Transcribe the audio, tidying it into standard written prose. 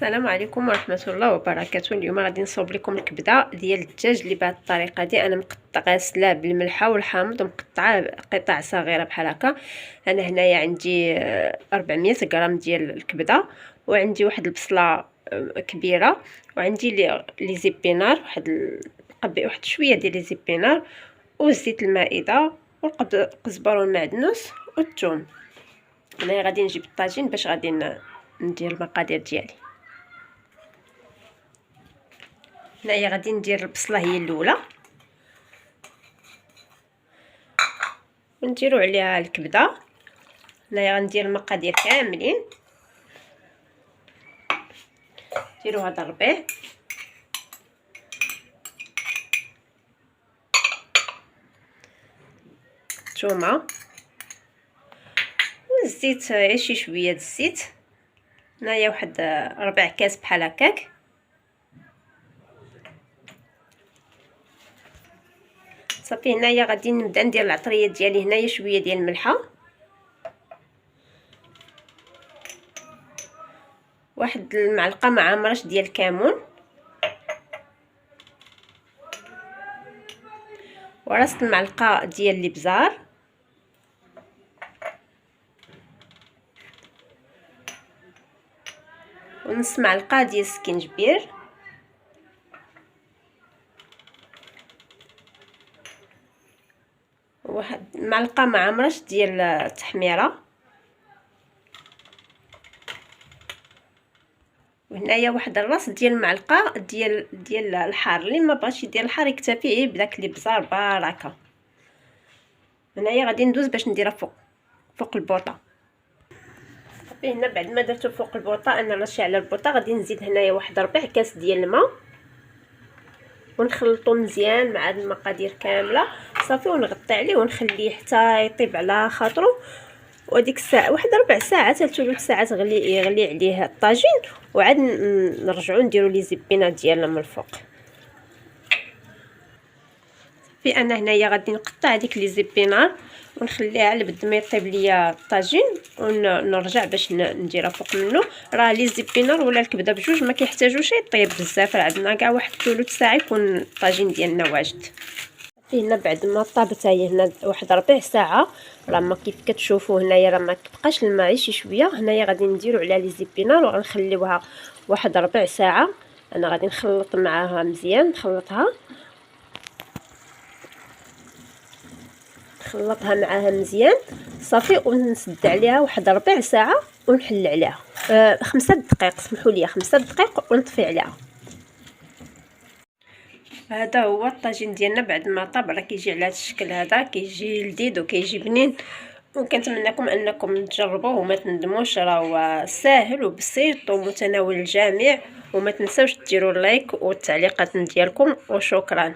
السلام عليكم ورحمه الله وبركاته. اليوم غادي نصوب لكم الكبده ديال الدجاج اللي بهذه الطريقه دي. انا غاسلاه بالملحه والحامض ومقطعاه قطع صغيره بحال هكا. انا هنايا عندي 400 غرام ديال الكبده، وعندي واحد البصله كبيره، وعندي لي زيبينار واحد شويه ديال لي زيبينار، وزيت المائده والقزبر والمعدنوس والثوم. انا غادي نجيب الطاجين باش غادي ندير المقادير ديالي. هنايا غادي ندير البصله هي الاولى، ونديروا عليها الكبده. هنايا غندير المقادير كاملين. ديروا هذا الربيع، الثومه والزيت، شي شويه د الزيت. هنايا واحد ربع كاس بحال هكاك. صافي هنايا غادي نبدا ندير العطريه ديالي. هنايا شويه ديال الملحه، واحد المعلقه مع مرش ديال الكمون، وراس المعلقه ديال الابزار، ونص معلقه ديال السكينجبير، واحد معلقه مع مرش ديال التحميره، وهنايا واحد الراس ديال المعلقه ديال الحار. اللي ما بغاش يدير الحار يكتفي غير بداك الابزار بركه. هنايا غادي ندوز باش نديرها فوق البوطه. صافي هنا بعد ما درتو فوق البوطه، انا رشي على البوطه غادي نزيد هنايا واحد ربع كاس ديال الماء، ونخلطو مزيان مع هاد المقادير كامله. صافي ونغطي عليه ونخليه حتى يطيب على خاطرو. وديك الساعه واحد ربع ساعه حتى 3 ساعات يغلي عليه الطاجين، وعاد نرجعو نديرو لي زبينات ديالنا من الفوق. صافي انا هنايا غادي نقطع هذيك لي زبينات ونخليها لبد ما يطيب ليا الطاجين، ونرجع باش نديرها فوق منه. راه لي زبينار ولا الكبده بجوج ما كيحتاجوش يطيب بزاف، راه عندنا كاع واحد 3 ساعه يكون الطاجين ديالنا واجد. هنا بعد ما طابت هي هنا واحد ربع ساعه، راه ما كيف كتشوفوا هنايا راه ما كيبقاش الماء شي شويه. هنايا غادي نديروا عليها لي زبينار وغنخليوها واحد ربع ساعه. انا غادي نخلط معاها مزيان، نخلطها معاها مزيان. صافي ونسد عليها واحد ربع ساعه ونحل عليها 5 دقائق. سمحوا لي 5 دقائق ونطفي عليها. هذا هو الطاجين ديالنا بعد ما طاب، راه كيجي على هذا الشكل هذا، كيجي لذيذ وكيجي بنين. وكنتمنىكم انكم تجربوه وما تندموش. راه ساهل وبسيط ومتناول الجميع. وما تنساوش ديروا اللايك والتعليقات ديالكم، وشكرا.